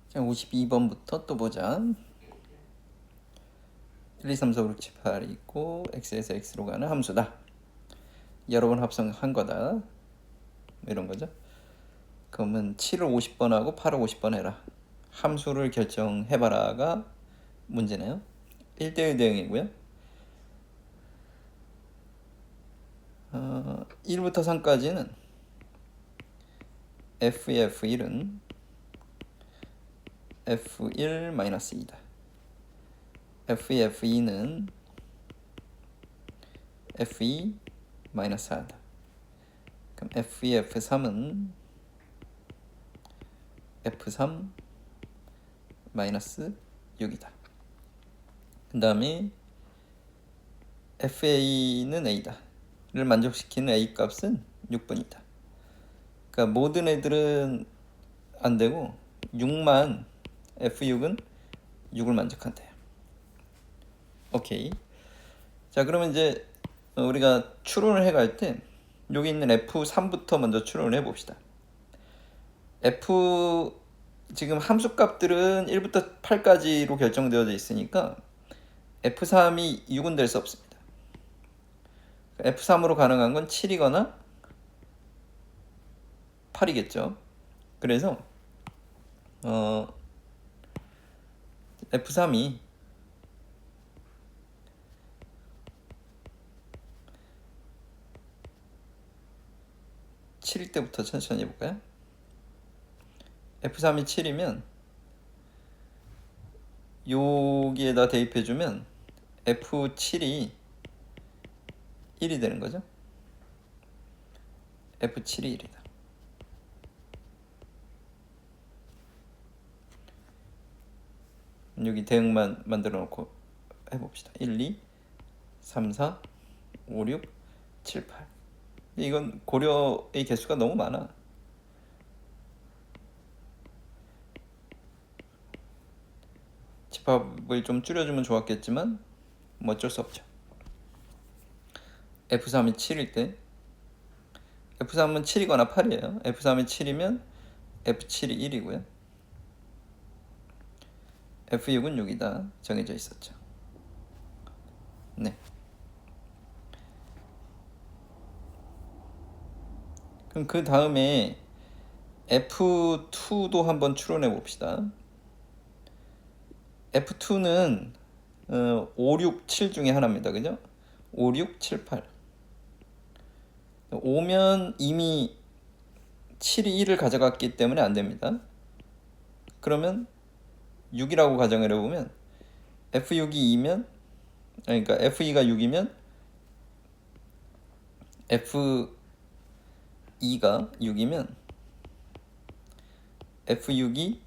자, 52번부터 또 보자. 1, 2, 3, 4, 5, 6, 7, 8이 있고 x에서 x로 가는 함수다. 여러 번 합성한 거다. 이런 거죠. 그러면 7을 50번 하고 8을 50번 해라. 함수를 결정해봐라가 문제네요. 1대1 대응이고요. 1부터 3까지는 f의 f1은 f1-2다. f의 f2는 f2-4다. 그럼 f의 f3은 f3-6이다. 그 다음에 fa는 a다. 를 만족시키는 a 값은 6분이다. 그러니까 모든 애들은 안 되고 6만 f6은 6을 만족한대요. 오케이. 자, 그러면 이제 우리가 추론을 해갈 때 여기 있는 f3부터 먼저 추론을 해봅시다. f 지금 함수값들은 1부터 8까지로 결정되어져 있으니까 f3이 6은 될 수 없습니다. f3으로 가능한 건 7이거나 8이겠죠. 그래서 f3이 7일 때부터 천천히 해볼까요? f3이 7이면 여기에다 대입해주면 f7이 1이 되는 거죠. f7이 1이다. 여기 대응만 만들어 놓고 해봅시다. 1, 2, 3, 4, 5, 6, 7, 8. 이건 고려의 개수가 너무 많아. 집합을 좀 줄여주면 좋았겠지만 뭐 어쩔 수 없죠. f3이 7일 때 f3은 7이거나 8이에요. f3이 7이면 f7이 1이고요. f6은 6이다. 정해져 있었죠. 네. 그럼 그 다음에 f2도 한번 추론해 봅시다. f2는 5, 6, 7 중에 하나입니다. 그죠? 5, 6, 7, 8. 5면 이미 7이 1을 가져갔기 때문에 안 됩니다. 그러면 6이라고 가정을 해보면 f6이 2면 그러니까 f2가 6이면 f2가 6이면 f6이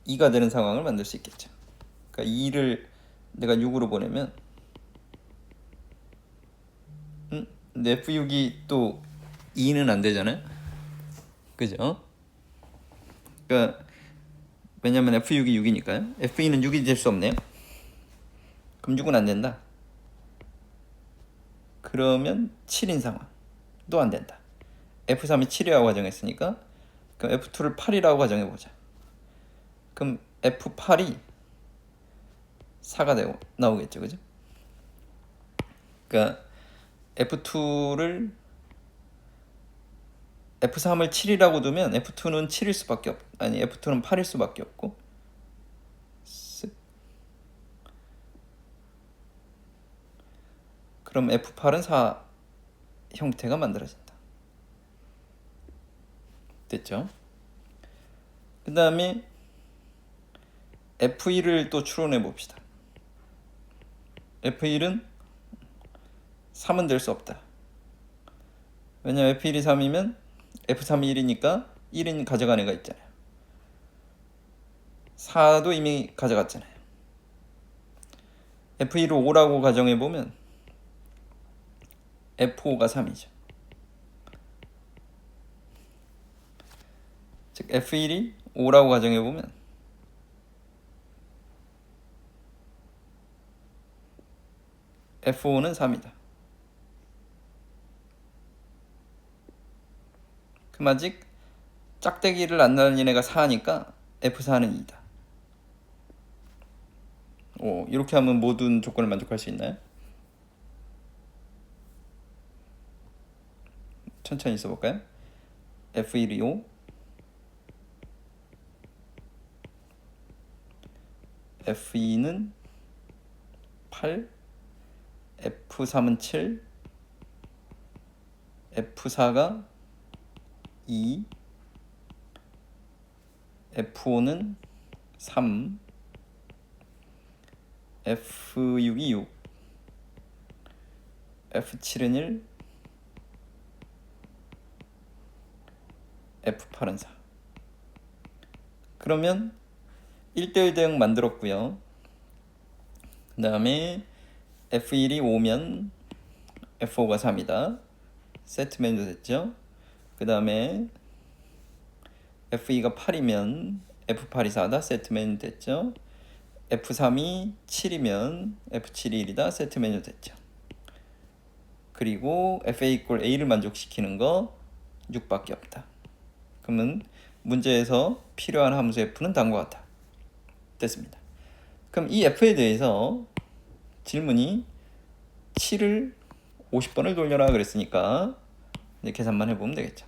2가 되는 상황을 만들 수 있겠죠. 그러니까 2를 내가 6으로 보내면 근데 f6이 또 2는 안 되잖아요. 그죠? 그러니까 왜냐면 f6이 6이니까요. f2는 6이 될 수 없네요. 그럼 6은 안 된다. 그러면 7인 상황도 안 된다. f3이 7이라고 가정했으니까 그럼 f2를 8이라고 가정해보자. 그럼 f8이 4가 되고 나오겠죠. 그죠? 그러니까 f2를 f3을 7이라고 두면 f2는 7일 수밖에 f2는 8일 수밖에 없고 그럼 f8은 4 형태가 만들어진다. 됐죠? 그 다음에 f1을 또 추론해 봅시다. f1은 3은 될 수 없다. 왜냐면 f1이 3이면 f3이 1이니까 1인 가져간 애가 있잖아요. 4도 이미 가져갔잖아요. f1을 5라고 가정해보면 f5가 3이죠. 즉 f1이 5라고 가정해보면 f5는 3이다. 그럼 아직 짝대기를 안 날린 애가 4니까 F4는 2다. 이렇게 하면 모든 조건을 만족할 수 있나요? 천천히 써볼까요? F1이 5, F2는 8, F3은 7, F4가 2, F5는 3, F6이 6, F7은 1, F8은 4. 그러면 1대1 대응 만들었고요. 그 다음에 F1이 5면 F5가 3이다. 세트 메뉴 됐죠. 그 다음에 F2가 8이면 F8이 4다. 세트 메뉴 됐죠. F3이 7이면 F7이 1이다. 세트 메뉴 됐죠. 그리고 FA 이꼴 A를 만족시키는 거 6밖에 없다. 그러면 문제에서 필요한 함수 F는 다음과 같다. 됐습니다. 그럼 이 F에 대해서 질문이 7을 50번을 돌려라 그랬으니까 이제 계산만 해보면 되겠죠.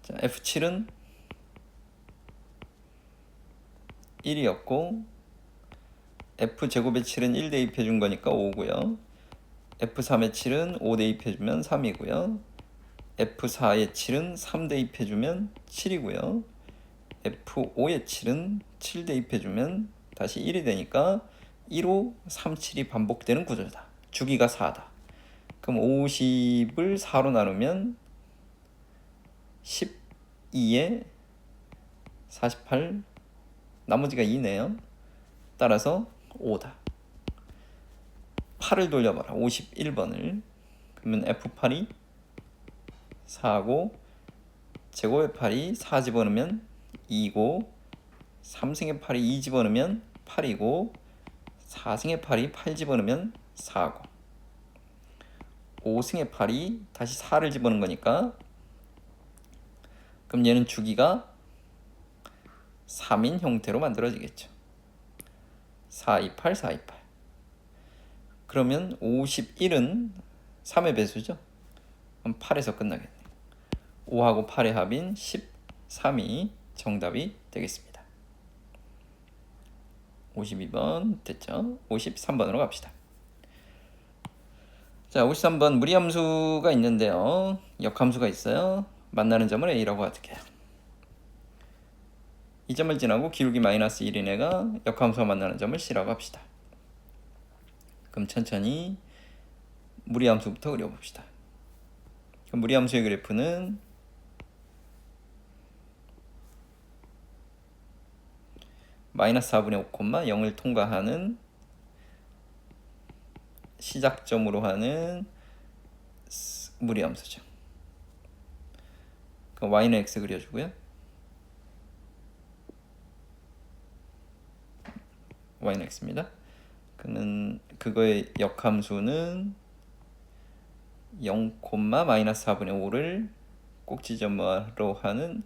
자, F7은 1이었고 F제곱의 7은 1 대입해준 거니까 5고요. F3의 7은 5 대입해주면 3이고요. F4의 7은 3 대입해주면 7이고요. F5의 7은 7 대입해주면 다시 1이 되니까 1, 5, 3, 7이 반복되는 구조다. 주기가 4다. 그럼 50을 4로 나누면 12에 48, 나머지가 2네요. 따라서 5다. 8을 돌려봐라. 51번을. 그러면 F8이 4고 제곱의 8이 4 집어넣으면 2고 3승의 8이 2 집어넣으면 8이고 4승의 8이 8 집어넣으면 4고 5승의 8이 다시 4를 집어넣은 거니까 그럼 얘는 주기가 3인 형태로 만들어지겠죠. 4, 2, 8, 4, 2, 8. 그러면 51은 3의 배수죠. 그럼 8에서 끝나겠네요. 5하고 8의 합인 13이 정답이 되겠습니다. 52번 됐죠? 53번으로 갑시다. 자, 53번 무리함수가 있는데요. 역함수가 있어요. 만나는 점을 A라고 할게요. 이 점을 지나고 기울기 마이너스 1인 애가 역함수와 만나는 점을 C라고 합시다. 그럼 천천히 무리함수부터 그려봅시다. 그럼 무리함수의 그래프는 마이너스 4분의 5, 0을 통과하는 시작점으로 하는 무리함수죠. 그럼 y는 x 그려주고요. y는 x입니다. 그러면 그거의 역함수는 0, 마이너스 4분의 5를 꼭지점으로 하는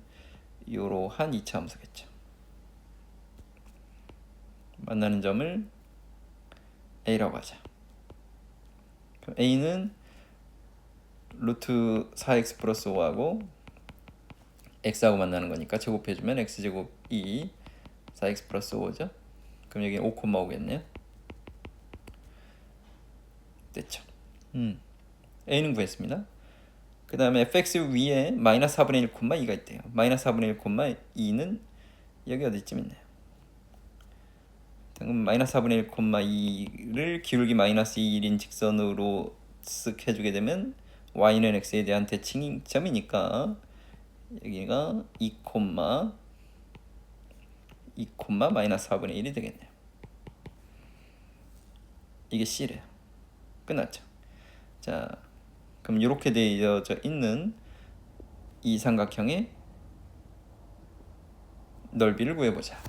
이러한 2차 함수겠죠. 만나는 점을 A라고 하자. 그럼 A는 루트 4x 플러스 5하고 x하고 만나는 거니까 제곱해주면 x제곱 2 4x 플러스 5죠. 그럼 여기 5, 5겠네요. 됐죠. A는 구했습니다. 그 다음에 fx 위에 마이너스 4분의 1, 2가 있대요. 마이너스 4분의 1, 2는 여기 어디쯤 있네요. 그럼 마이너스 4분의 1, 2를 기울기 마이너스 1인 직선으로 쓱 해주게 되면 y는 x에 대한 대칭점이니까 여기가 2, 마이너스 4분의 1이 되겠네요. 이게 C래요. 끝났죠. 자, 그럼 이렇게 되어져 있는 이 삼각형의 넓이를 구해보자.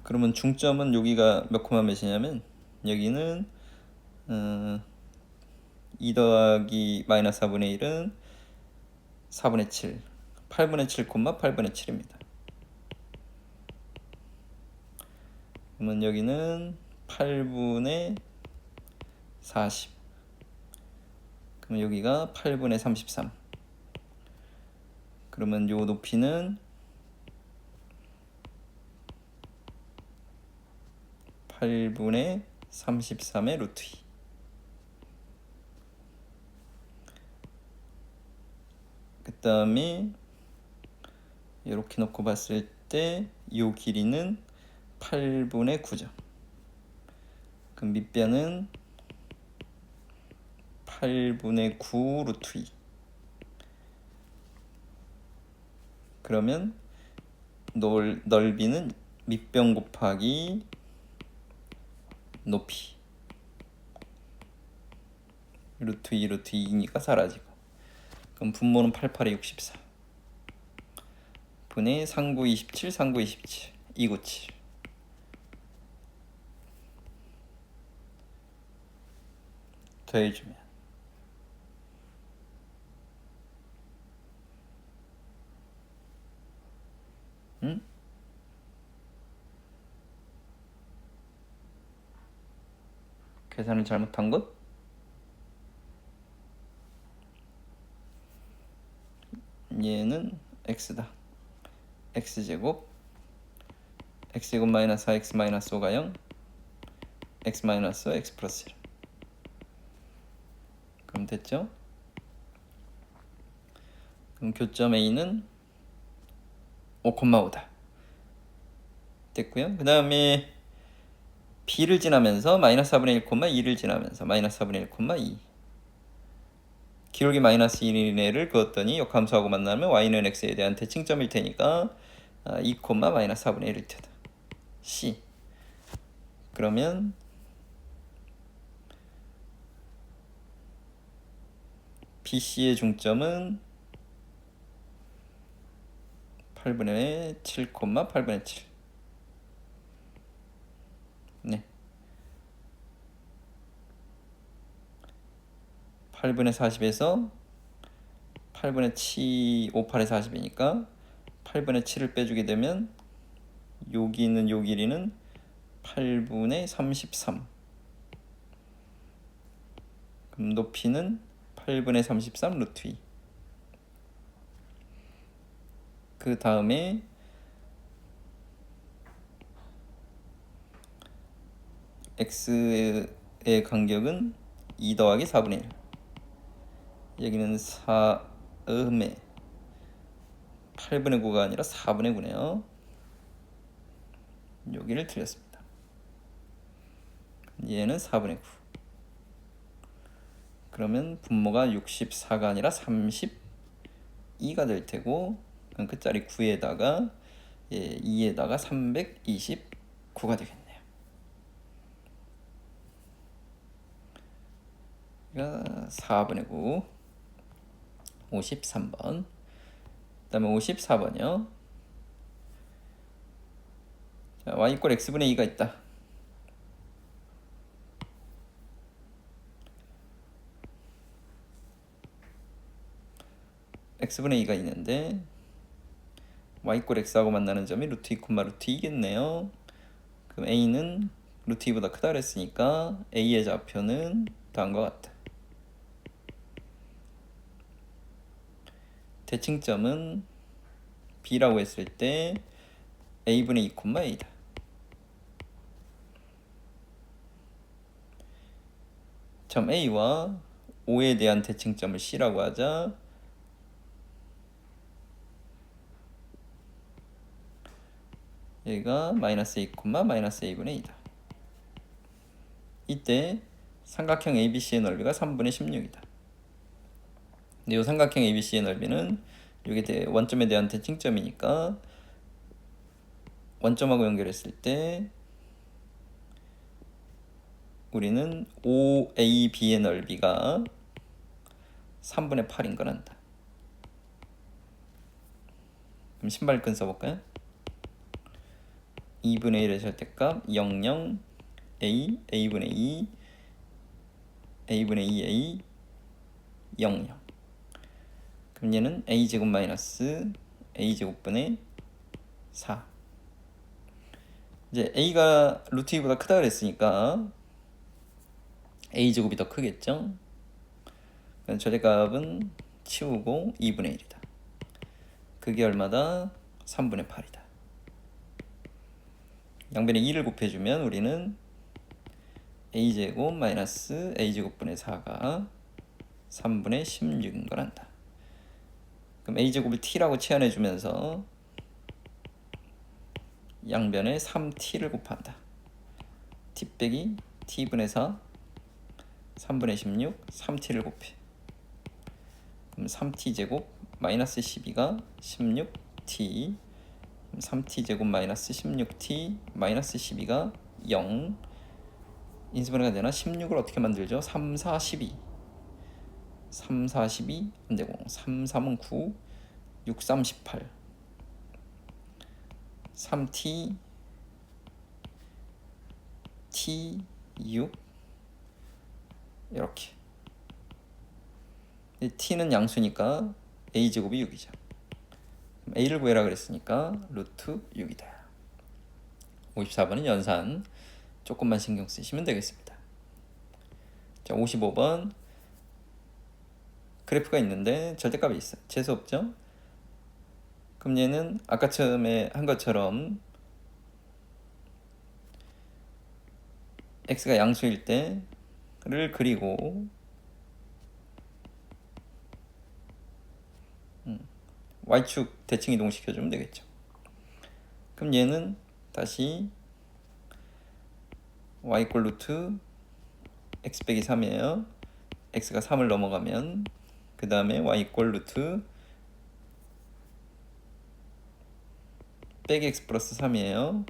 그러면 중점은 여기가 몇 몇이냐면 여기는 2 더하기 마이너스 4분의 1은 4분의 7, 8분의 7, 8분의 7입니다. 그러면 여기는 8분의 40, 그럼 여기가 8분의 33. 그러면 요 높이는 8분의 33의 루트 2. 그 다음에 이렇게 놓고 봤을 때 이 길이는 8분의 9죠. 그럼 밑변은 8분의 9 루트 2. 그러면 넓이는 밑변 곱하기 높이 루트 2 루트 2니까 사라지고, 그럼 분모는 88에 64 분의 39 27 39 27 297. 더해주면 계산을 잘못한 것? 얘는 x다. x제곱 x제곱 마이너스 4x 마이너스 5가 0, x 마이너스 x 플러스 1. 그럼 됐죠? 그럼 교점 A는 5,5다. 됐고요. 그 다음에 B를 지나면서 마이너스 4분의 1, 2를 지나면서 마이너스 4분의 1, 2. 기울기 마이너스 1인 애를 그었더니 역함수하고 만나면 y는 x에 대한 대칭점일 테니까 2, 마이너스 4분의 1일 테다. C. 그러면 BC의 중점은 8분의 7, 8분의 7. 네. 8분의 40에서 8분의 7, 58의 40이니까 8분의 7을 빼주게 되면 여기 있는 요 길이는 8분의 33. 그럼 높이는 8분의 33 루트 2. 그 다음에 x의 간격은 2 더하기 4분의 1. 여기는 4음에 8분의 9가 아니라 4분의 9네요. 여기를 틀렸습니다. 얘는 4분의 9. 그러면 분모가 64가 아니라 32가 될 테고, 그럼 끝자리 9에다가 2에다가 329가 되겠네요. 그러니까 4분의 9, 53번. 그 다음에 54번이요. 자, y 이퀄 x분의 2가 있다. x분의 2가 있는데 y 이퀄 x하고 만나는 점이 루트 2, 루트 2겠네요. 그럼 a는 루트 2보다 크다 그랬으니까 a의 좌표는 다음과 같다. 대칭점은 b라고 했을 때 a분의 2, a다. 점 a와 5에 대한 대칭점을 c라고 하자. 얘가 마이너스 2, 마이너스 a분의 2다. 이때 삼각형 ABC의 넓이가 3분의 16이다. 근데 이 삼각형 ABC의 넓이는 이게 원점에 대한 대칭점이니까 원점하고 연결했을 때 우리는 OAB의 넓이가 3분의 8인 걸 안다. 그럼 신발끈 써볼까요? 2분의 1의 절대값 00 A, A분의 2, A분의 2A, 0, 0. 그럼 얘는 a제곱 마이너스 a제곱분의 4. 이제 a가 루트 2보다 크다 그랬으니까 a제곱이 더 크겠죠. 그럼 절대값은 치우고 2분의 1이다. 그게 얼마다? 3분의 8이다. 양변에 2를 곱해주면 우리는 a제곱 마이너스 a제곱분의 4가 3분의 16인 걸 안다. 그럼 a제곱을 t라고 치환해주면서 양변에 3t를 곱한다. t 빼기 t분의 4 3분의 16 3t를 곱해. 그럼 3t제곱 마이너스 12가 16t 3t제곱 마이너스 16t 마이너스 12가 0. 인수분해가 되나? 16을 어떻게 만들죠? 3, 4, 12 3, 4, 12 안되고 3, 3은 9 6, 3, 18 3t t 6 이렇게. t는 양수니까 a제곱이 6이죠. a를 구해라 그랬으니까 루트 6이다. 54번은 연산 조금만 신경 쓰시면 되겠습니다. 자, 55번 그래프가 있는데 절대값이 있어요. 재수 없죠? 그럼 얘는 아까 처음에 한 것처럼 x가 양수일 때를 그리고 y축 대칭 이동시켜주면 되겠죠. 그럼 얘는 다시 y 꼴 루트 x 빼기 3이에요. x가 3을 넘어가면 그 다음에 y 꼴 루트 빼기 x 플러스 3이에요.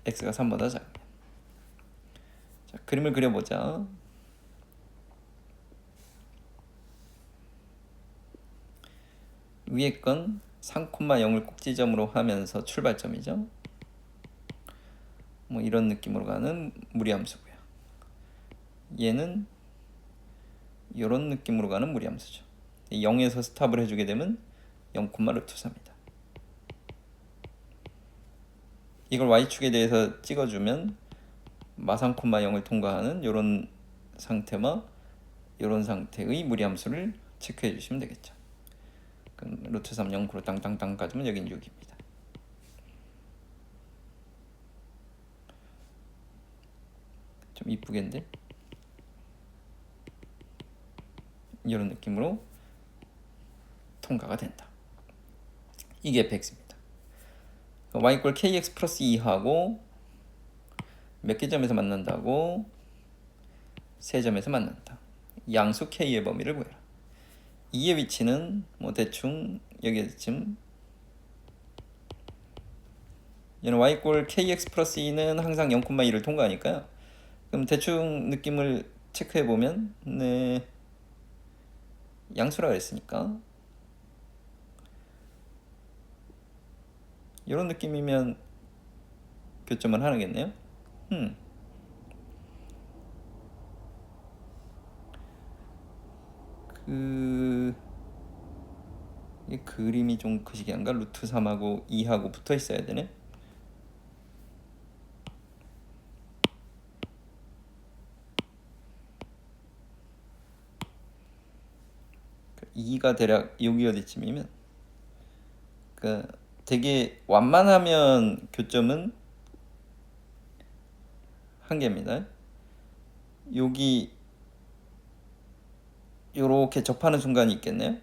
x가 3보다 작으면. 자, 그림을 그려보자. 위에 건 3,0을 꼭지점으로 하면서 출발점이죠. 뭐 이런 느낌으로 가는 무리함수고요. 얘는 이런 느낌으로 가는 무리함수죠. 0에서 스탑을 해주게 되면 0, 루트 3이다. 이걸 y축에 대해서 찍어주면 마상, 0을 통과하는 이런 상태와 이런 상태의 무리함수를 체크해 주시면 되겠죠. 그럼 루트 3, 0, 땅땅땅 가지면 여긴 6입니다. 좀 이쁘겠는데? 이런 느낌으로 통과가 된다. 이게 fx입니다. y 이퀄 kx 플러스 2하고 몇 개 점에서 만난다고? 세 점에서 만난다. 양수 k의 범위를 구해라. 2의 위치는 뭐 대충 여기쯤. 얘는 y 이퀄 kx 플러스 2는 항상 0,2를 통과하니까요. 그럼 대충 느낌을 체크해 보면 네, 양수라 그랬으니까 이런 느낌이면 교점은 하나겠네요. 이 그림이 좀 거시기한가? 루트 3하고 2하고 붙어 있어야 되네. 그 2가 대략 여기 어디쯤이면 그 되게 완만하면 교점은 한 개입니다. 여기 요렇게 접하는 순간이 있겠네요.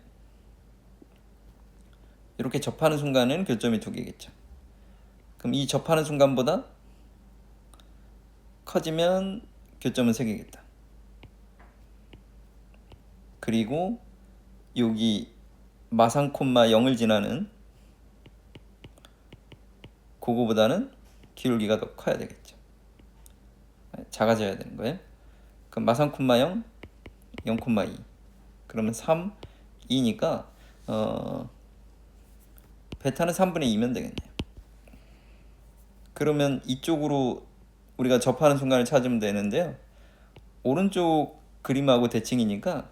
이렇게 접하는 순간에는 교점이 두 개겠죠. 그럼 이 접하는 순간보다 커지면 교점은 세 개겠다. 그리고 여기 마상, 0을 지나는 그거보다는 기울기가 더 커야 되겠죠. 작아져야 되는 거예요. 그럼 마상, 0, 0,2 그러면 3, 2니까 베타는 3분의 2면 되겠네요. 그러면 이쪽으로 우리가 접하는 순간을 찾으면 되는데요. 오른쪽 그림하고 대칭이니까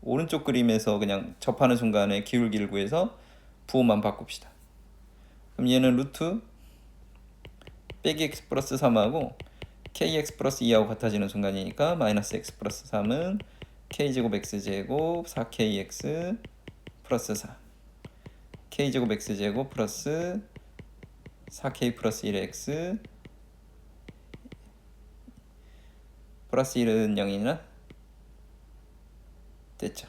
오른쪽 그림에서 그냥 접하는 순간에 기울기를 구해서 부호만 바꿉시다. 그럼 얘는 루트 빼기 x 플러스 3하고 kx 플러스 2하고 같아지는 순간이니까 마이너스 x 플러스 3은 k제곱 x제곱 4kx 플러스 4 k제곱 x제곱 플러스 4k 플러스 1의 x 플러스 1은 0이나 됐죠.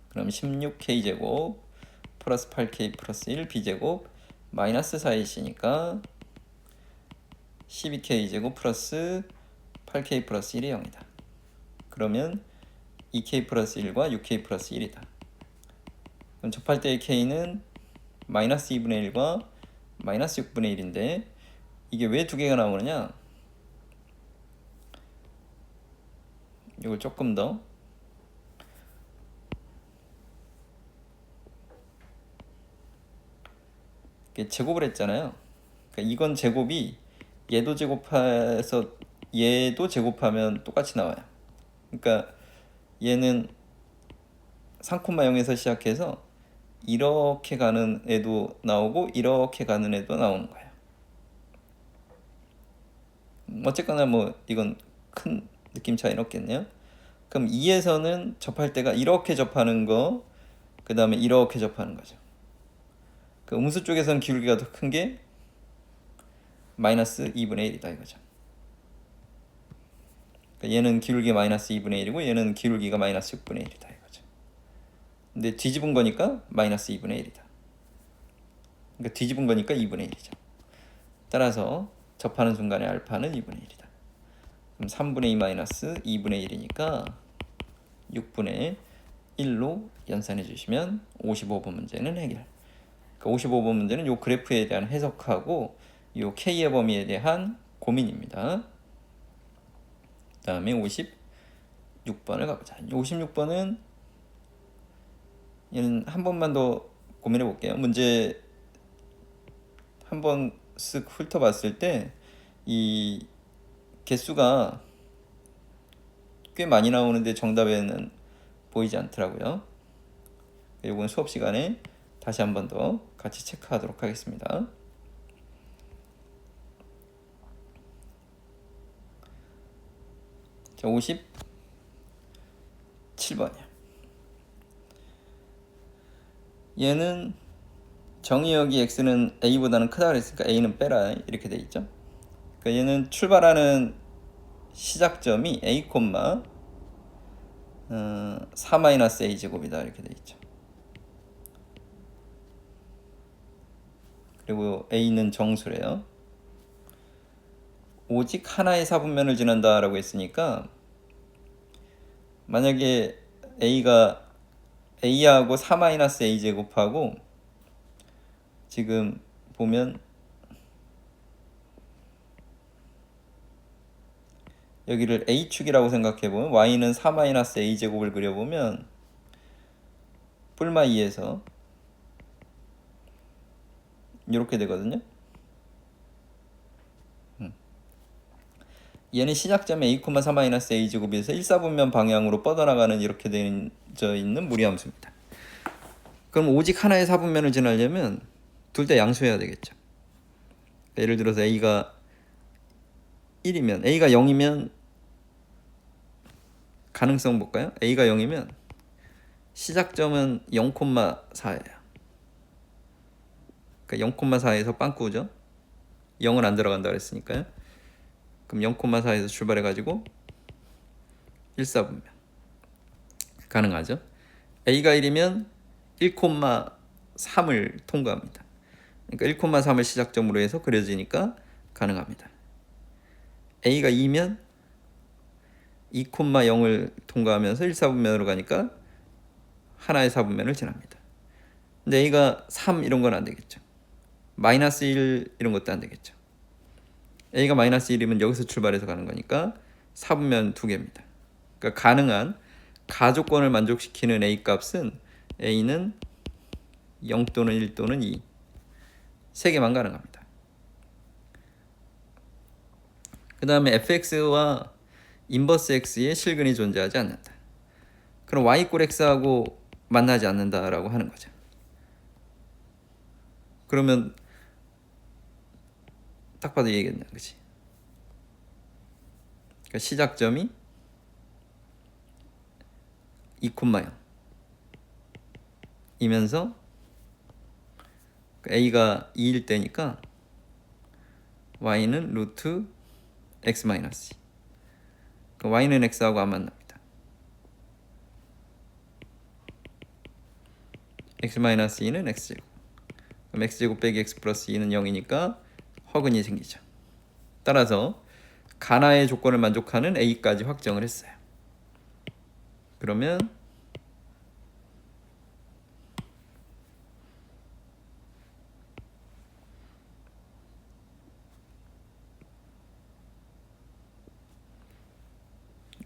그럼 16k제곱 플러스 8k 플러스 1 b제곱 마이너스 4ac니까 12k제곱 플러스 8k 플러스 1이 0이다. 그러면 2k 플러스 1과 6k 플러스 1이다. 그럼 접할 때의 k는 마이너스 2분의 1과 마이너스 6분의 1인데 이게 왜 두 개가 나오느냐? 이걸 조금 더 제곱을 했잖아요. 그러니까 이건 제곱이 얘도 제곱해서 얘도 제곱하면 똑같이 나와요. 그러니까 얘는 3,0에서 시작해서 이렇게 가는 애도 나오고 이렇게 가는 애도 나오는 거예요. 어쨌거나 뭐 이건 큰 느낌 차이는 없겠네요. 그럼 2에서는 접할 때가 이렇게 접하는 거, 그 다음에 이렇게 접하는 거죠. 그 음수 쪽에서는 기울기가 더 큰 게 마이너스 2분의 1이다 이거죠. 그러니까 얘는 기울기 마이너스 2분의 1이고 얘는 기울기가 마이너스 6분의 1이다 이거죠. 근데 뒤집은 거니까 마이너스 2분의 1이다. 그러니까 뒤집은 거니까 2분의 1이죠. 따라서 접하는 순간에 알파는 2분의 1이다. 그럼 3분의 2 마이너스 2분의 1이니까 6분의 1로 연산해 주시면 55번 문제는 해결. 그러니까 55번 문제는 이 그래프에 대한 해석하고 이 K의 범위에 대한 고민입니다. 그 다음에 56번을 가보자. 56번은 얘는 한 번만 더 고민해 볼게요. 문제 한번 쓱 훑어봤을 때 이 개수가 꽤 많이 나오는데 정답에는 보이지 않더라고요. 이건 수업 시간에 다시 한 번 더 같이 체크하도록 하겠습니다. 자, 57번이야. 얘는 정의역이 x는 a보다는 크다 그랬으니까 a는 빼라 이렇게 돼 있죠. 그러니까 얘는 출발하는 시작점이 a, 4-a 제곱이다 이렇게 돼 있죠. 그리고 a는 정수래요. 오직 하나의 사분면을 지난다 라고 했으니까 만약에 a가 a하고 4-a 제곱하고 지금 보면 여기를 a축이라고 생각해보면 y는 4-a 제곱을 그려보면 뿔마 2에서 이렇게 되거든요. 얘는 시작점에 a, 4-a 제곱에서 1사분면 방향으로 뻗어나가는 이렇게 되어 있는 무리함수입니다. 그럼 오직 하나의 사분면을 지나려면 둘 다 양수해야 되겠죠. 예를 들어서 a가 1이면 a가 0이면 가능성 볼까요? a가 0이면 시작점은 0,4예요. 그러니까 0,4에서 빵꾸죠. 0은 안 들어간다 그랬으니까요. 그럼 0,4에서 출발해가지고 1사분면 가능하죠. a가 1이면 1,3을 통과합니다. 그러니까 1,3을 시작점으로 해서 그려지니까 가능합니다. a가 2면 2,0을 통과하면서 1사분면으로 가니까 하나의 사분면을 지납니다. 근데 a가 3 이런 건 안 되겠죠. 마이너스 1 이런 것도 안 되겠죠. a가 마이너스 1이면 여기서 출발해서 가는 거니까 사분면 2개입니다. 그러니까 가능한 가조건을 만족시키는 a 값은 a는 0 또는 1 또는 2 3개만 가능합니다. 그 다음에 fx와 인버스 x의 실근이 존재하지 않는다. 그럼 y 꼴 x하고 만나지 않는다라고 하는 거죠. 그러면 딱 봐도 얘기했네, 그치? 그러니까 시작점이 2,0 이면서 a가 2일 때니까 y는 루트 x 마이너스 2. 그러니까 y는 x하고 안 만납니다. x 마이너스 2는 x제곱. 그럼 x제곱 빼기 x 플러스 2는 0이니까 허근이 생기죠. 따라서 가나의 조건을 만족하는 a까지 확정을 했어요. 그러면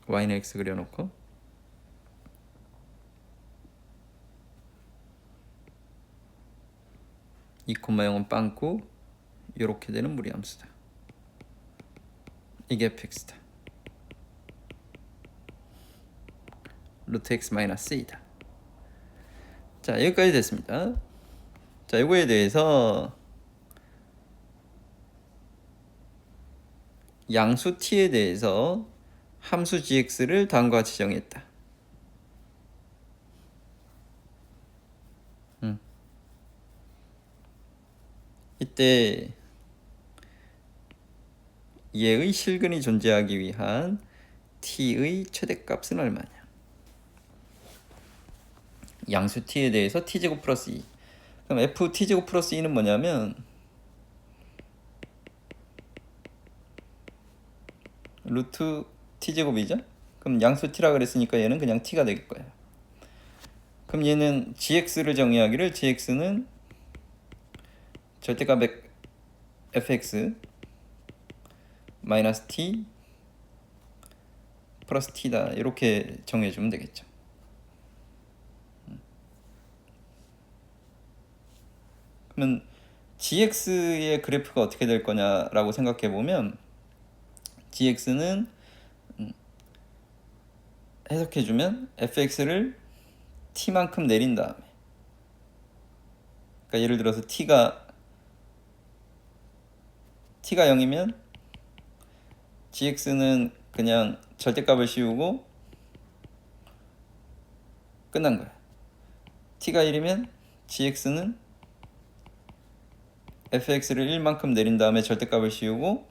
y는 x 그려놓고 이 콤마 0은 빵꾸 이렇게 되는 무리함수다. 이게 fx다. 루트 x 마이너스 2다. 자, 여기까지 됐습니다. 자, 이거에 대해서 양수 t에 대해서 함수 gx를 다음과 같이 정했다. 이때 얘의 실근이 존재하기 위한 t의 최대값은 얼마냐? 양수 t에 대해서 t제곱 플러스 2. 그럼 f t제곱 플러스 2는 뭐냐면 루트 t제곱이죠? 그럼 양수 t라 그랬으니까 얘는 그냥 t가 될 거예요. 그럼 얘는 gx를 정의하기를 gx는 절대값 fx 마이너스 t 플러스 t다 이렇게 정해주면 되겠죠. 그러면 gx의 그래프가 어떻게 될 거냐라고 생각해 보면 gx는 해석해주면 fx를 t만큼 내린 다음에, 그러니까 예를 들어서 t가 0이면 gx는 그냥 절대값을 씌우고 끝난 거야. t가 1이면 gx는 fx를 1만큼 내린 다음에 절대값을 씌우고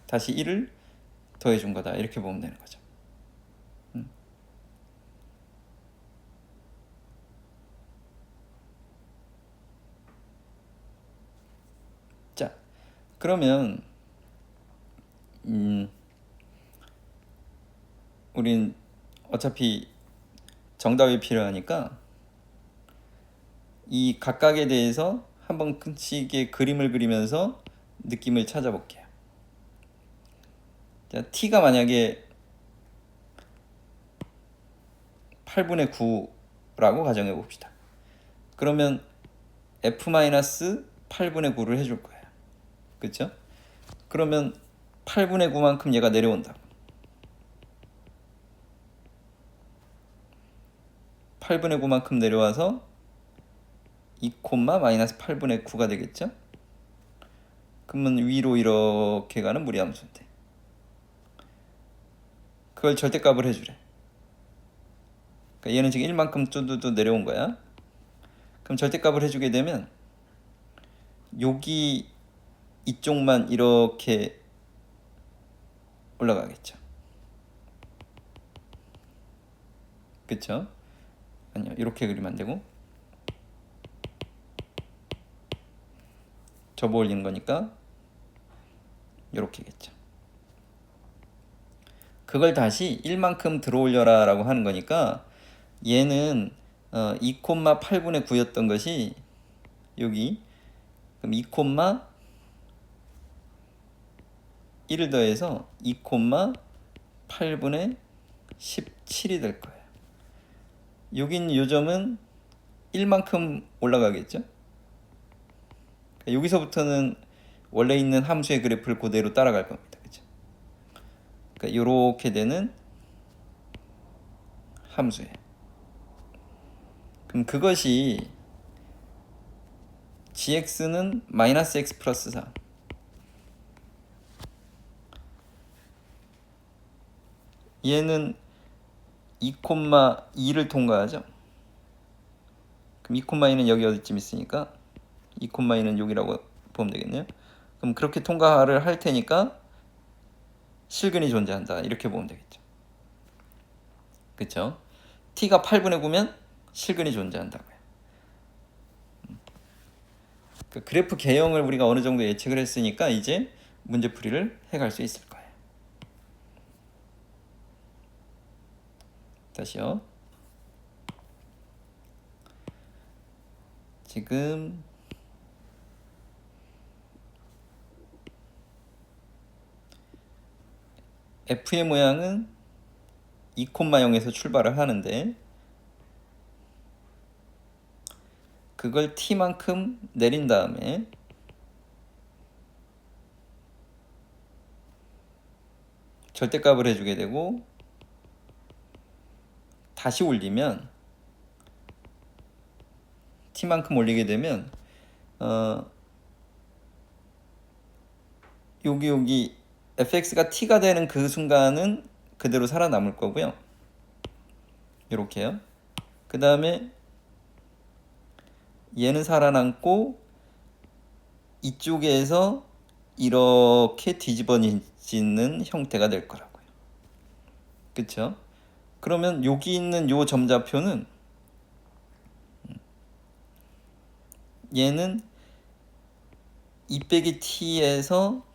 다시 1을 더해준 거다. 이렇게 보면 되는 거죠. 자, 그러면 우린 어차피 정답이 필요하니까 이 각각에 대해서 한번 큰식의 그림을 그리면서 느낌을 찾아볼게요. 자, t가 만약에 8분의 9라고 가정해 봅시다. 그러면 f-8분의 9를 해줄 거예요. 그쵸? 그러면 8분의 9만큼 얘가 내려온다. 8분의 9만큼 내려와서 2, 마이너스 8분의 9가 되겠죠? 그러면 위로 이렇게 가는 무리함수인데 그걸 절대값을 해주래. 그러니까 얘는 지금 1만큼 뚜두두 내려온 거야. 그럼 절대값을 해주게 되면 여기 이쪽만 이렇게 올라가겠죠. 그쵸? 아니요, 이렇게 그리면 안 되고 접어 올리는 거니까 이렇게겠죠. 그걸 다시 1만큼 들어 올려라 라고 하는 거니까 얘는 2,8분의 9였던 것이 여기 그럼 2,1을 더해서 2,8분의 17이 될 거예요. 여긴 요점은 1만큼 올라가겠죠. 여기서부터는 원래 있는 함수의 그래프를 그대로 따라갈 겁니다. 그렇죠? 그러니까 이렇게 되는 함수예요. 그럼 그것이 gx는 마이너스 x 플러스 4, 얘는 2,2를 통과하죠. 그럼 2,2는 여기 어디쯤 있으니까 2,2는 여기라고 보면 되겠네요. 그럼 그렇게 통과를 할 테니까 실근이 존재한다, 이렇게 보면 되겠죠. 그쵸? t가 8분의 9면 실근이 존재한다고요. 그 그래프 개형을 우리가 어느 정도 예측을 했으니까 이제 문제풀이를 해갈 수 있을 거예요. 다시요. 지금 f의 모양은 2,0에서 출발을 하는데 그걸 t만큼 내린 다음에 절대값을 해주게 되고 다시 올리면 t만큼 올리게 되면 여기 fx가 t가 되는 그 순간은 그대로 살아남을 거고요. 이렇게요. 그 다음에 얘는 살아남고 이쪽에서 이렇게 뒤집어지는 형태가 될 거라고요. 그쵸? 그러면 여기 있는 요 점좌표는 얘는 2 빼기 t에서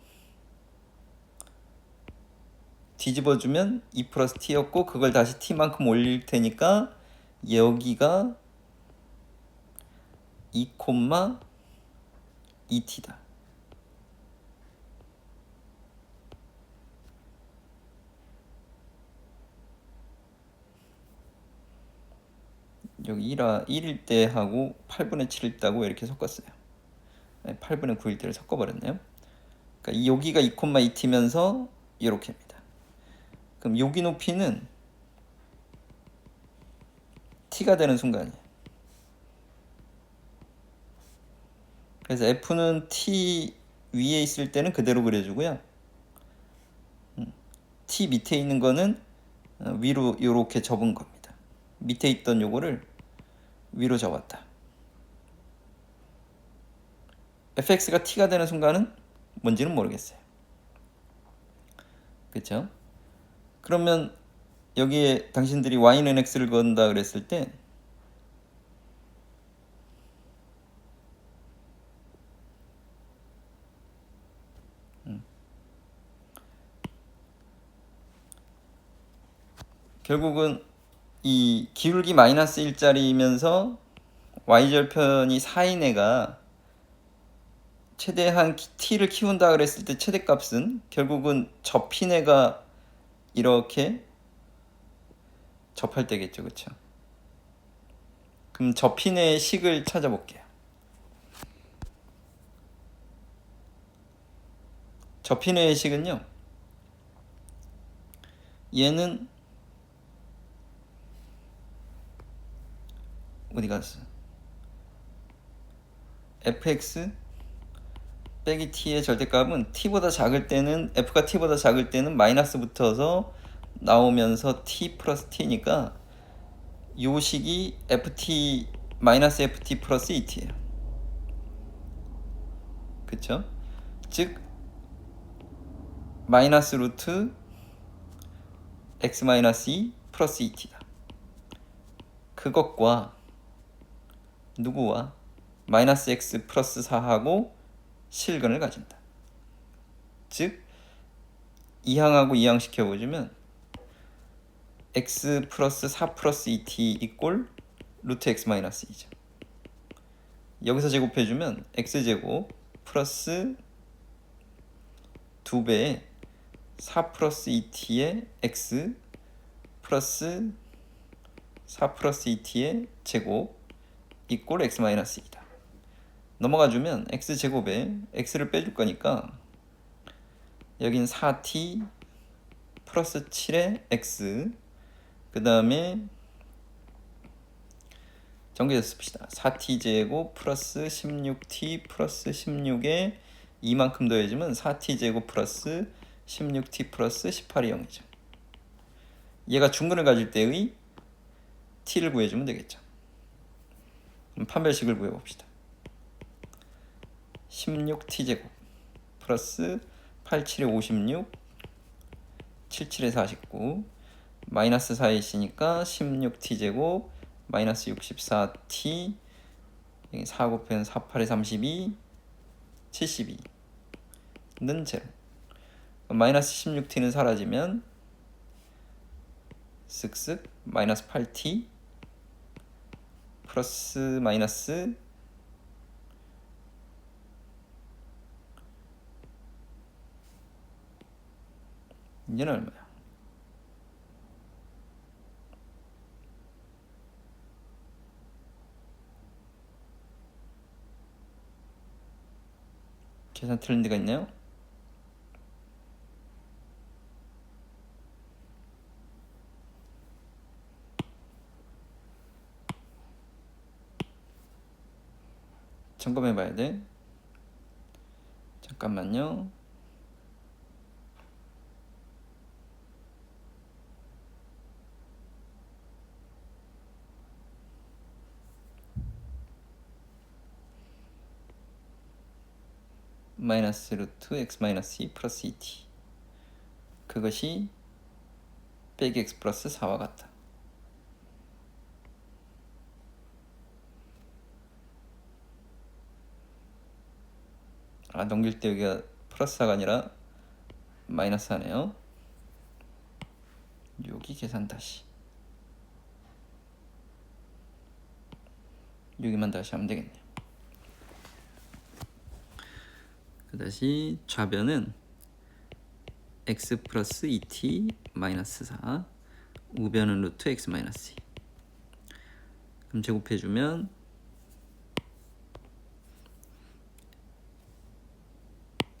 뒤집어주면 2 플러스 t였고 그걸 다시 t만큼 올릴 테니까 여기가 2,2t다. 여기 1일 때 하고 8분의 7일 때하고 이렇게 섞었어요. 8분의 9일 때를 섞어버렸네요. 그러니까 여기가 2,2t면서 이렇게입니다. 그럼 여기 높이는 t가 되는 순간이에요. 그래서 f는 t 위에 있을 때는 그대로 그려주고요. t 밑에 있는 거는 위로 이렇게 접은 겁니다. 밑에 있던 요거를 위로 접었다. fx가 t가 되는 순간은 뭔지는 모르겠어요. 그쵸? 그러면 여기에 당신들이 y는 x를 건다 그랬을 때 결국은 이 기울기 마이너스 1짜리면서 y절편이 4인 애가 최대한 t를 키운다 그랬을 때 최대값은 결국은 접힌 애가 이렇게 접할 때겠죠. 그쵸? 그럼 접힌 애의 식을 찾아볼게요. 접힌 애의 식은요, 얘는 어디 갔어? fx 빼기 t의 절대값은 t보다 작을 때는 f가 t보다 작을 때는 마이너스 붙어서 나오면서 t 플러스 t니까 요 식이 ft 마이너스 ft 플러스 2t예요. 그쵸? 즉 마이너스 루트 x 마이너스 2 플러스 2t다. 그것과 누구와 마이너스 x 플러스 4하고 실근을 가진다. 즉 이항하고 이항 시켜보시면 x 플러스 4 플러스 2t 이꼴 루트 x 마이너스 2죠. 여기서 제곱해주면 x제곱 플러스 2배의 4 플러스 2t의 x 플러스 4 플러스 2t의 제곱 이꼴 x 마이너스 2다. 넘어가주면 x제곱에 x를 빼줄 거니까 여긴 4t 플러스 7의 x 그 다음에 정리해서 씁시다. 4t제곱 플러스 16t 플러스 16에 이만큼 더해주면 4t제곱 플러스 16t 플러스 18이 0이죠. 얘가 중근을 가질 때의 t를 구해주면 되겠죠. 그럼 판별식을 구해봅시다. 16t제곱 플러스 87에 56 77에 49 마이너스 4에 있으니까 16t제곱 마이너스 64t 4 곱하면 48에 32 72는 0. 마이너스 16t는 사라지면 쓱쓱 마이너스 8t 플러스 마이너스 이제는 얼마야? 계산 틀린 데가 있나요? 점검해 봐야 돼. 잠깐만요. 마이너스 루트 x 마이너스 2 플러스 2t 그것이 빼기 x 플러스 4와 같다. 넘길 때 여기가 플러스 4가 아니라 마이너스 4네요. 여기 계산 다시 여기만 다시 하면 되겠네요. 그 다시 좌변은 x 플러스 2t 마이너스 4 우변은 루트 x 마이너스 2 그럼 제곱해주면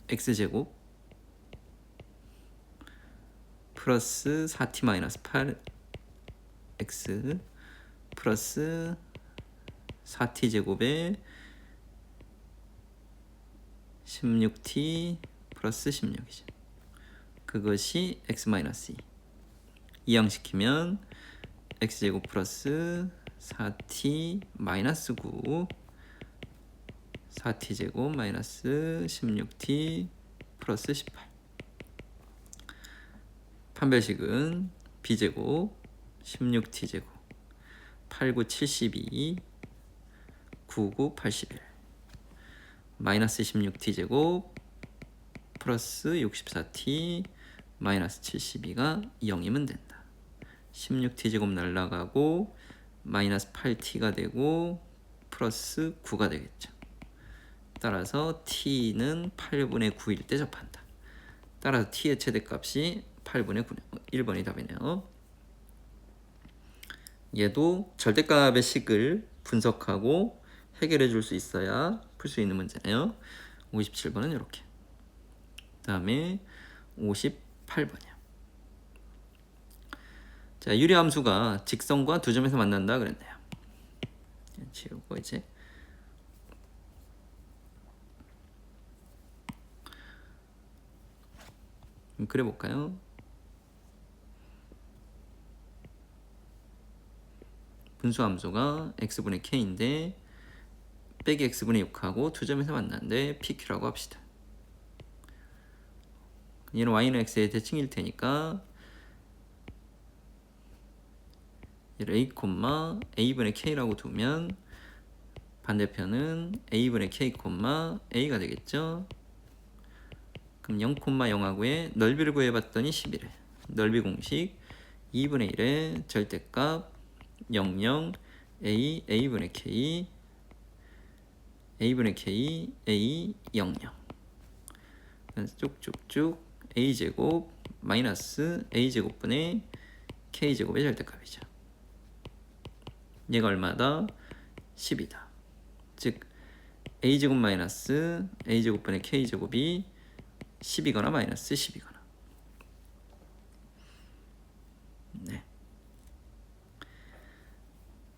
x제곱 플러스 4t 마이너스 8 x 플러스 4t 제곱에 16t 플러스 16이죠. 그것이 x 마이너스 2 이항시키면 x제곱 플러스 4t 마이너스 9 4t 제곱 마이너스 16t 플러스 18 판별식은 b제곱 16t 제곱 89 72 99 81 마이너스 16t 제곱 플러스 64t 마이너스 72가 0이면 된다. 16t 제곱 날라가고 마이너스 8t가 되고 플러스 9가 되겠죠. 따라서 t는 8분의 9일 때 접한다. 따라서 t의 최대값이 8분의 9, 1번이 답이네요. 얘도 절대값의 식을 분석하고 해결해 줄 수 있어야 풀 수 있는 문제네요. 57번은 이렇게. 그 다음에 58번이요. 자, 유리함수가 직선과 두 점에서 만난다 그랬네요. 지우고 이제 그려볼까요? 분수함수가 x분의 k인데 빼기 x분의 6하고 두 점에서 만났는데 pq라고 합시다. 얘는 y는 x의 대칭일 테니까 얘를 a, a분의 k라고 두면 반대편은 a분의 k, a가 되겠죠. 그럼 0,0하고의 넓이를 구해봤더니 11에 넓이 공식 2분의 1의 절대값 00 a, a분의 k a분의 k, a 00 쭉쭉쭉 a제곱 마이너스 a제곱분의 k제곱의 절대값이죠. 얘가 얼마다? 10이다. 즉 a제곱 마이너스 a제곱분의 k제곱이 10이거나 마이너스 10이거나.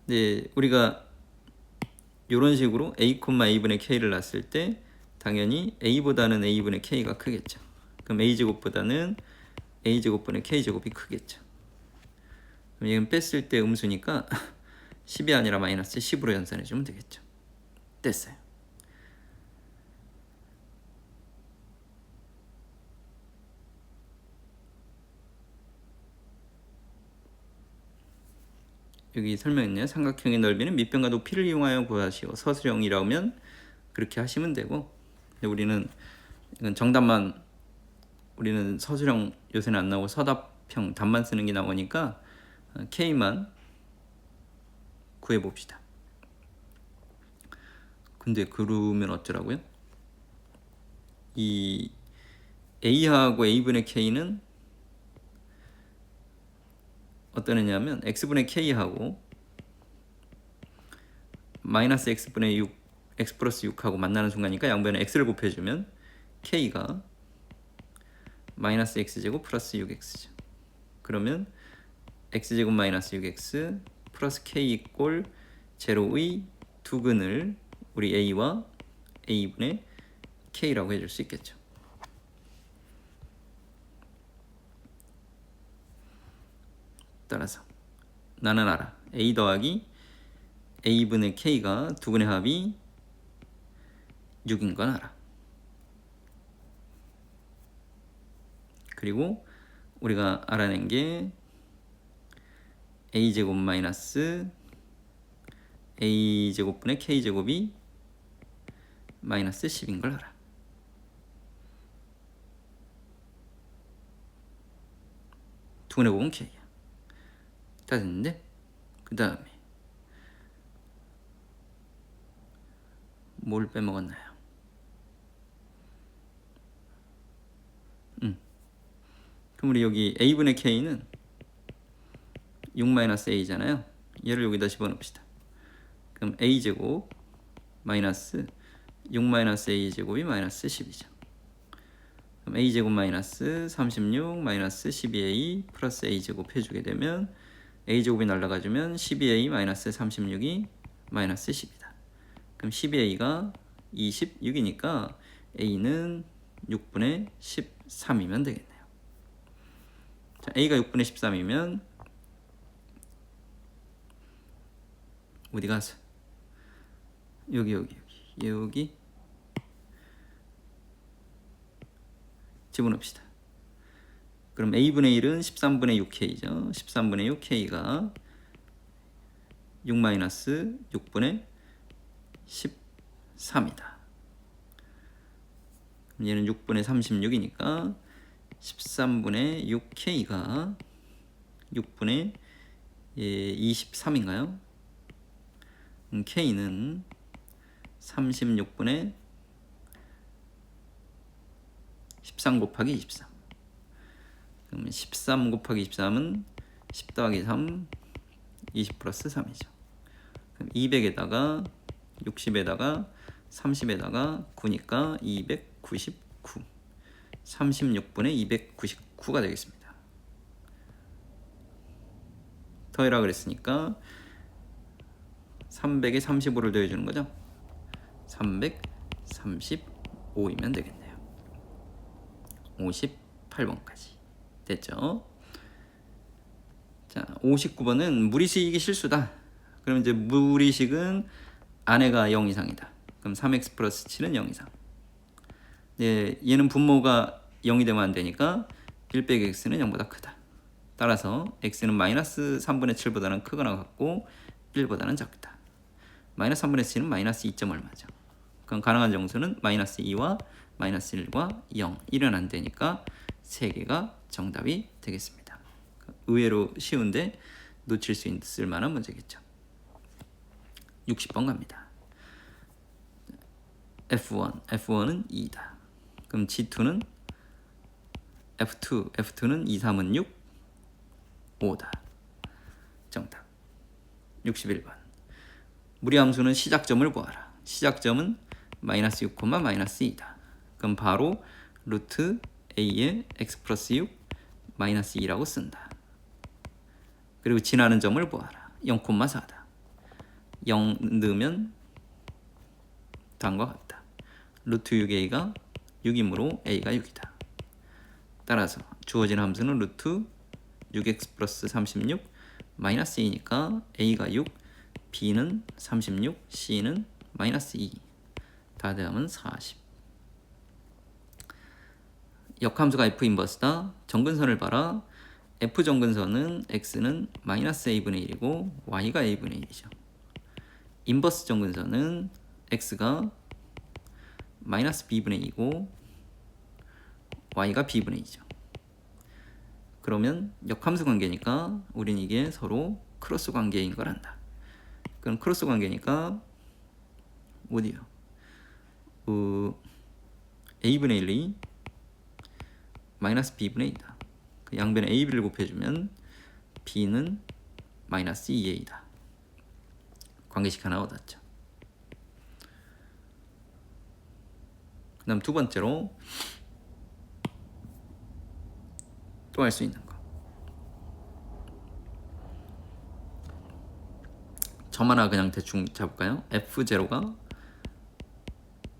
네. 우리가 이런 식으로 a, a분의 k를 놨을 때 당연히 a보다는 a분의 k가 크겠죠. 그럼 a제곱보다는 a제곱분의 k제곱이 크겠죠. 그럼 이건 뺐을 때 음수니까 10이 아니라 마이너스 10으로 연산해주면 되겠죠. 됐어요. 여기 설명했네요. 삼각형의 넓이는 밑변과 높이를 이용하여 구하시오. 서술형이라면 그렇게 하시면 되고, 근데 우리는 이건 정답만, 우리는 서술형 요새는 안 나오고 서답형 답만 쓰는 게 나오니까 K만 구해봅시다. 근데 그러면 어쩌라고요? 이 A하고 A분의 K는 어떤 애냐면 X분의 K하고 마이너스 X분의 6, X 플러스 6하고 만나는 순간이니까 양변에 X를 곱해주면 K가 마이너스 X제곱 플러스 6X죠. 그러면 X제곱 마이너스 6X 플러스 K 꼴 제로의 두 근을 우리 A와 A분의 K라고 해줄 수 있겠죠. 따라서 나는 알아. A 더하기 A분의 K가 두 근의 합이 6인 건 알아. 그리고 우리가 알아낸 게 A제곱 마이너스 A제곱분의 K제곱이 마이너스 10인 걸 알아. 두 근의 곱은 K야. 다 됐는데 그 다음에 뭘 빼먹었나요? 그럼 우리 여기 A분의 K는 6-A잖아요. 얘를 여기다 집어넣읍시다. 그럼 A제곱 마이너스 6-A제곱이 마이너스 10이죠. 그럼 A제곱 마이너스 36 마이너스 12A 플러스 A제곱 해주게 되면 A제곱이 날라가주면 12A 마이너스 36이 마이너스 10이다. 그럼 12A가 26이니까 A는 6분의 13이면 되겠네요. 자, A가 6분의 13이면 어디 가서 여기 집어넣읍시다. 그럼 A분의 1은 13분의 6K죠. 13분의 6K가 6-6분의 13이다. 얘는 6분의 36이니까 13분의 6K가 6분의 23인가요? K는 36분의 13 곱하기 23. 그러면 13 곱하기 23은 10 더하기 3, 20 플러스 3이죠. 그럼 200에다가 60에다가 30에다가 9니까 299. 36분의 299가 되겠습니다. 더해라 그랬으니까 300에 35를 더해주는 거죠. 335이면 되겠네요. 58번까지 됐죠. 자, 59번은 무리식이 실수다. 그럼 이제 무리식은 안에가 0 이상이다. 그럼 3x 플러스 7은 0 이상. 네, 얘는 분모가 0이 되면 안 되니까 1 빼기 x는 0보다 크다. 따라서 x는 마이너스 3분의 7보다는 크거나 같고 1보다는 작다. 마이너스 3분의 7은 마이너스 2점 얼마죠. 그럼 가능한 정수는 마이너스 2와 마이너스 1과 0. 1은 안 되니까 3개가 정답이 되겠습니다. 의외로 쉬운데 놓칠 수 있을 만한 문제겠죠. 60번 갑니다. F1은 2다. 그럼 G2는 F2는 2, 3은 6, 5다. 정답. 61번. 무리함수는 시작점을 구하라. 시작점은 마이너스 6, 마이너스 2다. 그럼 바로 루트 A에 X 플러스 6, 마이너스 2라고 쓴다. 그리고 지나는 점을 구하라. 0, 4다. 0 넣으면 다음과 같다. 루트 6a가 6이므로 a가 6이다. 따라서 주어진 함수는 루트 6x 플러스 36 마이너스 2니까 a가 6, b는 36, c는 마이너스 2. 다 더하면 40. 역함수가 f 인버스다. 정근선을 봐라. f 정근선은 x는 마이너스 a분의 1이고 y가 a분의 1이죠. 인버스 정근선은 x가 마이너스 b분의 2고 y가 b분의 2죠. 그러면 역함수 관계니까 우린 이게 서로 크로스 관계인 걸 안다. 그럼 크로스 관계니까 어디요? a분의 1이 마이너스 b분의 2다. 그 양변에 a, b를 곱해주면 b는 마이너스 2a다. 관계식 하나 얻었죠. 그 다음 두 번째로 또 할 수 있는 거. 점 하나 그냥 대충 잡을까요? f0가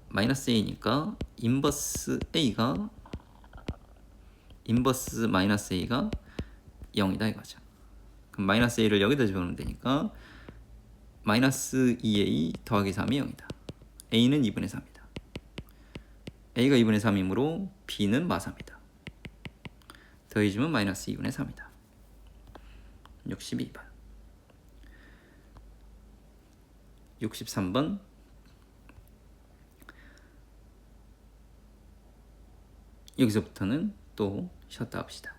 마이너스 a니까 인버스 마이너스 a가 0이다 이거죠. 그럼 마이너스 a를 여기다 집어넣으면 되니까 마이너스 2a 더하기 3이 0이다. a는 2분의 3이다. a가 2분의 3이므로 b는 마3이다. 더해주면 마이너스 2분의 3이다. 62번. 63번. 여기서부터는 또 쉬었다 합시다.